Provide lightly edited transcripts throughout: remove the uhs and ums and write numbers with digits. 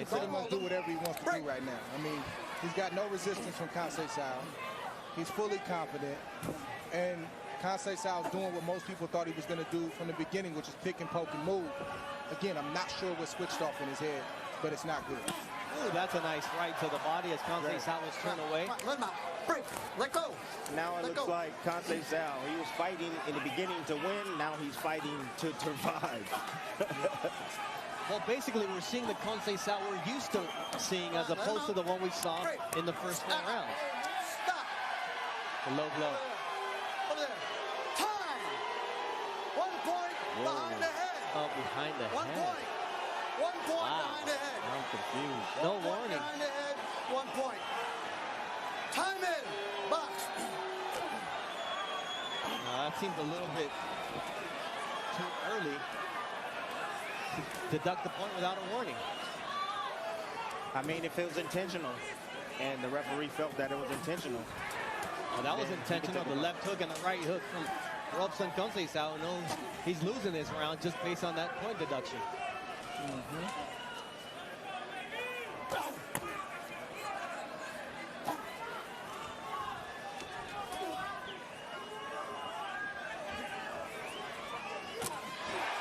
pretty much do whatever he wants to do right now. I mean, he's got no resistance from Conceicao. He's fully confident. And Conceicao is doing what most people thought he was going to do from the beginning, which is pick and poke and move. Again, I'm not sure what switched off in his head, but it's not good. Ooh, that's a nice right to the body as Conceicao was turned away. Let him out. Break. Let go. Now it looks like Conceicao, he was fighting in the beginning to win. Now he's fighting to survive. Well, basically, we're seeing the Conceicao we're used to seeing as opposed to the one we saw in the first 4 rounds. Stop. The low blow. Over there. Time. 1 point behind the head. Oh, behind the 1 head. point. 1 point behind the head. I'm confused. No warning. Behind the head. 1 point. Time in. Box. That seems a little bit too early to deduct the point without a warning. I mean, if it was intentional, and the referee felt that it was intentional. Well, that was intentional. The left hook and the right hook from Robson. Conceicao knows he's losing this round just based on that point deduction.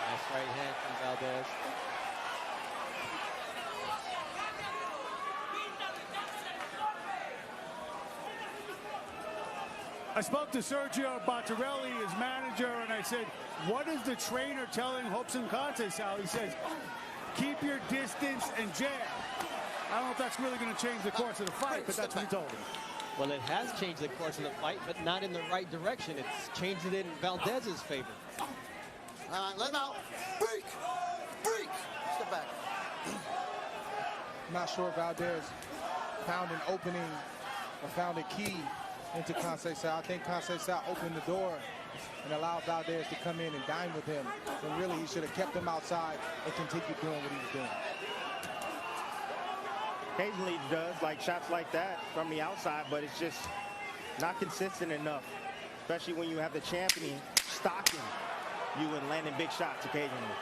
Nice right hand from Valdez. I spoke to Sergio Bottarelli, his manager, and I said, what is the trainer telling Robson Conceicao? He says, keep your distance and jab. I don't know if that's really going to change the course of the fight, but that's what he told him. Well, it has changed the course of the fight, but not in the right direction. It's changed it in Valdez's favor. Let him out. Break. Break. Step back. I'm not sure Valdez found an opening or found a key into Conceicao. I think Conceicao opened the door and allowed Valdez to come in and dine with him. And really, he should have kept him outside and continued doing what he was doing. Occasionally he does, like shots like that from the outside, but it's just not consistent enough, especially when you have the champion stalking you and landing big shots occasionally.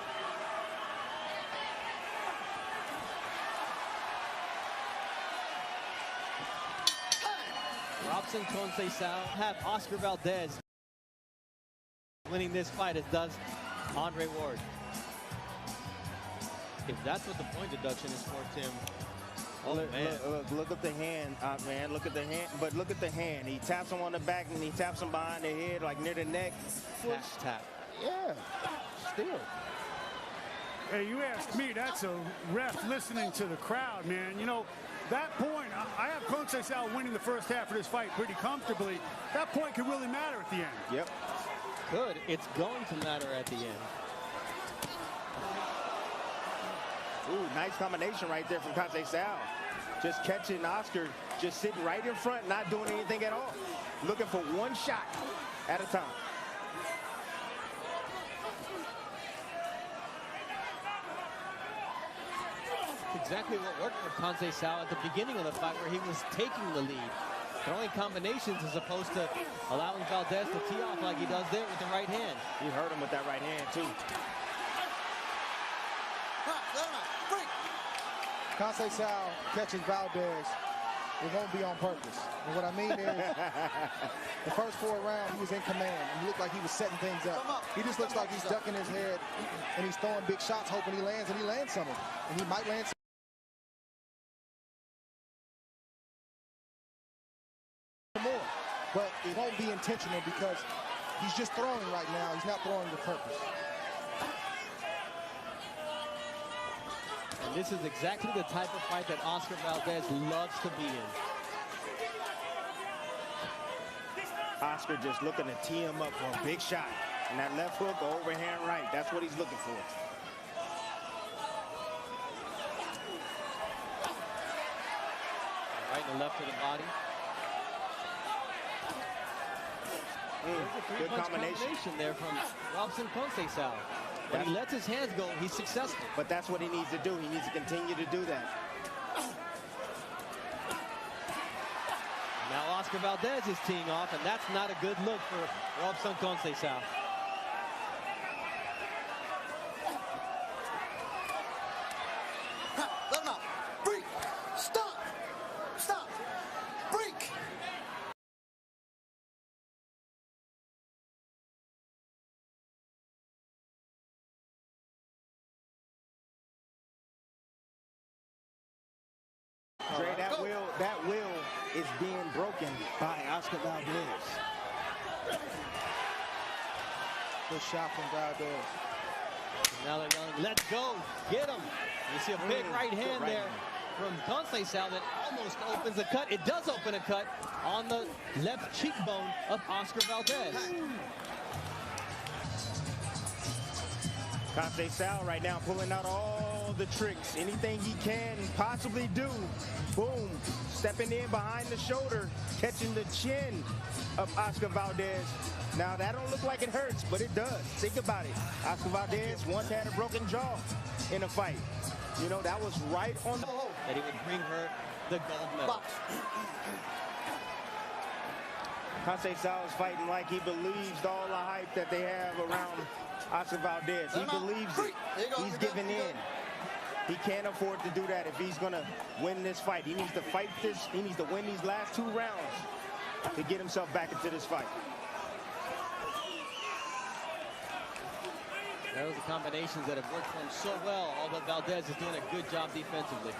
Robson Conceicao have Oscar Valdez winning this fight, as does Andre Ward. If that's what the point deduction is for, Tim. Oh, Look at the hand, man. Look at the hand. But look at the hand. He taps him on the back and he taps him behind the head, like near the neck. Tap. Yeah, still. Hey, you ask me, that's a ref listening to the crowd, man. You know, that point, I have Conceicao winning the first half of this fight pretty comfortably. That point could really matter at the end. Yep. Good. It's going to matter at the end. Ooh, nice combination right there from Conceicao. Just catching Oscar, just sitting right in front, not doing anything at all. Looking for one shot at a time. Exactly what worked for Conceicao at the beginning of the fight, where he was taking the lead, throwing combinations as opposed to allowing Valdez to tee off like he does there with the right hand. You hurt him with that right hand too. Conceicao catching Valdez, it won't be on purpose. And what I mean is, the first 4 rounds, he was in command. And he looked like he was setting things up. He just looks like he's ducking his head, and he's throwing big shots, hoping he lands, and he lands some of them. And he might land some more. But it won't be intentional because he's just throwing right now. He's not throwing with purpose. And this is exactly the type of fight that Oscar Valdez loves to be in. Oscar just looking to tee him up for a big shot. And that left hook or overhand right, that's what he's looking for. Right and left to the body. Good combination there from Robson Conceicao. When he lets his hands go, he's successful. But that's what he needs to do. He needs to continue to do that. Now Oscar Valdez is teeing off, and that's not a good look for Robson Conceicao. Let him out. Dre, that will is being broken by Oscar Valdez. Good shot from Valdez. Now they're yelling, let's go, get him. You see a big right hand there from Conceicao that almost opens a cut. It does open a cut on the left cheekbone of Oscar Valdez. Conceicao right now pulling out all the tricks, anything he can possibly do. Boom, stepping in behind the shoulder, catching the chin of Oscar Valdez. Now that don't look like it hurts, but it does. Think about it. Oscar Valdez once had a broken jaw in a fight. You know, that was right on the hole. That he would bring her the gold medal. Conceicao is fighting like he believes all the hype that they have around Oscar Valdez. He believes it. He's giving in. He can't afford to do that if he's going to win this fight. He needs to fight this. He needs to win these last 2 rounds to get himself back into this fight. Those are the combinations that have worked for him so well, although Valdez is doing a good job defensively.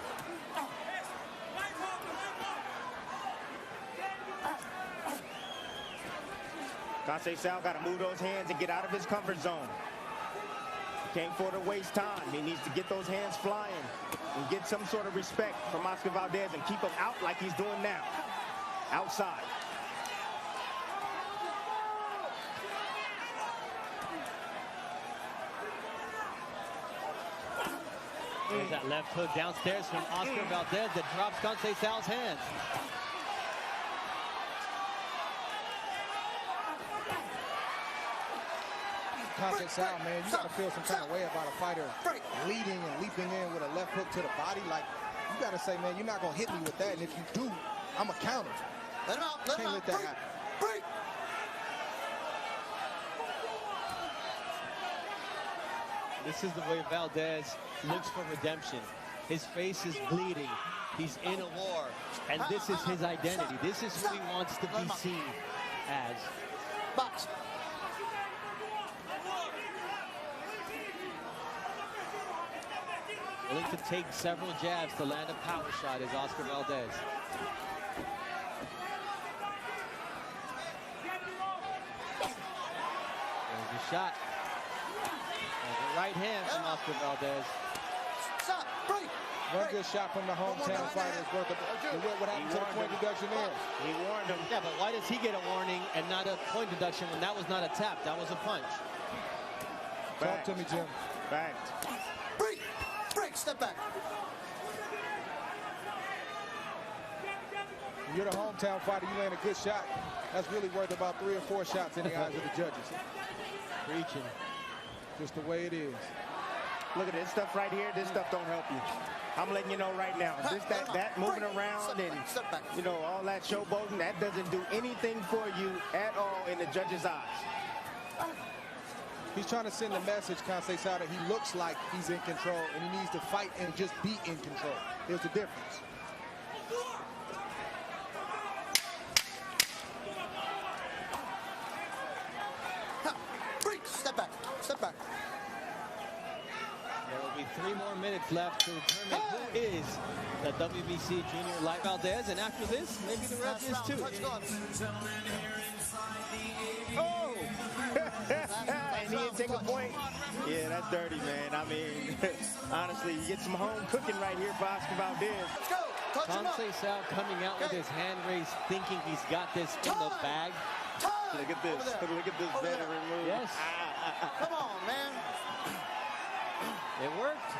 Conceicao got to move those hands and get out of his comfort zone. He can't afford to waste time. He needs to get those hands flying and get some sort of respect from Oscar Valdez and keep him out like he's doing now. Outside. There's that left hook downstairs from Oscar Valdez that drops Conceicao's hands. Conceicao, man, you gotta feel some kind of way about a fighter leading and leaping in with a left hook to the body. Like, you gotta say, man, you're not gonna hit me with that, and if you do, I'm a counter. Let him out, let him out. Can't let that happen. Break. This is the way Valdez looks for redemption. His face is bleeding. He's in a war, and this is his identity. This is who he wants to be seen as. Box. Willing to take several jabs to land a power shot is Oscar Valdez. There's the shot. There's a right hand from Oscar Valdez. Stop. Break. One good shot from the hometown fighter is worth it. What happened to the point deduction there? He warned him. Yeah, but why does he get a warning and not a point deduction when that was not a tap? That was a punch. Talk to me, Jim. Backed. Break. Break. Step back. You're the hometown fighter. You land a good shot. That's really worth about 3 or 4 shots in the eyes of the judges. Preaching. Just the way it is. Look at this stuff right here. This stuff don't help you. I'm letting you know right now. This, that moving around and, you know, all that showboating, that doesn't do anything for you at all in the judge's eyes. He's trying to send a message, Conceicao, that he looks like he's in control and he needs to fight and just be in control. There's a difference. Break. Step back. Step back. There will be 3 more minutes left to determine who is the WBC Junior Light Valdez, and after this, maybe the ref is too. Oh! And he didn't take a point. Yeah, that's dirty, man. I mean, honestly, you get some home cooking right here for Oscar Valdez. Let's go. Touch him up. Conceicao coming out with his hand raised, thinking he's got this in the bag. Look at this. Look at this veteran move. Yes. Come on, man. It worked.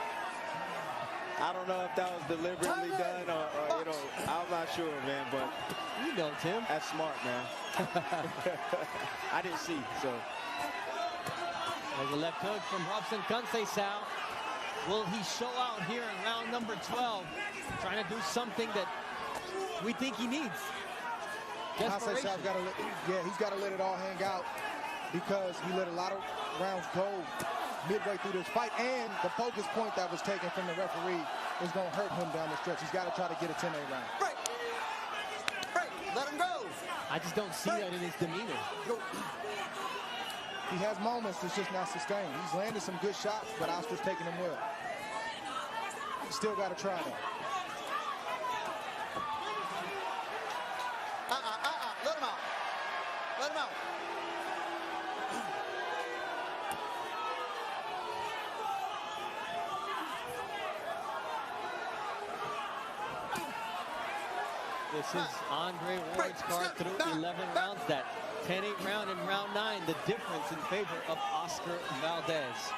I don't know if that was deliberately done or you know, I'm not sure, man, but You know, Tim. that's smart, man. I didn't see, so. There's a left hook from Robson. Conceicao. Will he show out here in round number 12? Trying to do something that we think he needs. Desperation. Conceicao's got to, he's got to let it all hang out because he let a lot of rounds go midway through this fight, and the focus point that was taken from the referee is going to hurt him down the stretch. He's got to try to get a 10-8 round. Break. Break. Let him go. I just don't see that in his demeanor. Go. He has moments that's just not sustained. He's landed some good shots, but Oscar's taking them well. He's still got to try, though. Let him out. Let him out. This is Andre Ward's card through 11 rounds. That 10-8 round in round 9, the difference in favor of Oscar Valdez.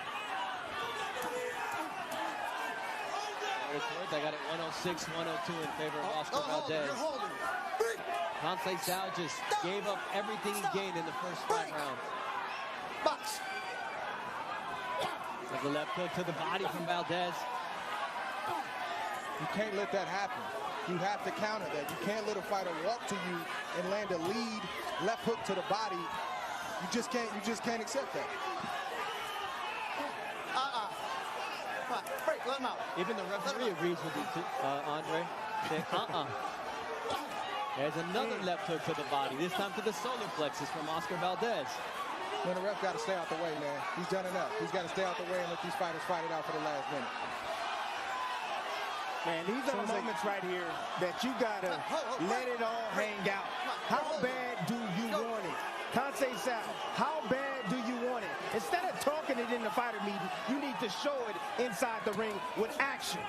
I got it 106-102 in favor of Oscar Valdez. Conceicao just gave up everything he gained in the first 5 rounds. Box. There's a left hook to the body from Valdez. You can't let that happen. You have to counter that. You can't let a fighter walk to you and land a lead left hook to the body. You just can't accept that. Come on, break, let him out. Even the referee agrees with you, Andre. Saying, There's another left hook to the body, this time to the solar plexus from Oscar Valdez. Man, the ref got to stay out the way, man. He's done enough. He's got to stay out the way and let these fighters fight it out for the last minute. Man, these are the moments right here that you gotta let it all hang out. How bad do you want it? Conceicao, how bad do you want it? Instead of talking it in the fighter meeting, you need to show it inside the ring with action.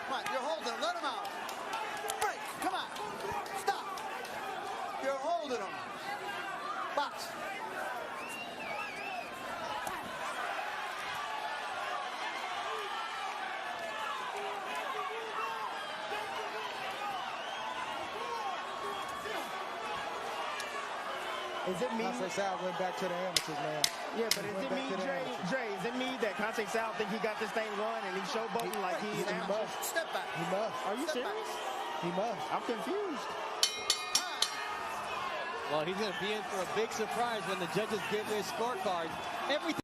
Come on, you're holding him. Let him out. Break. Come on. Stop. You're holding him. Box. Is it me? Conceicao went back to the amateurs, man. Yeah, but is it me, Dre? Is it me that Conceicao think he got this thing run and he's showboating like he's He must. Step back. He must. Are you Step serious? back. He must. I'm confused. Well, he's going to be in for a big surprise when the judges give their scorecard. Everything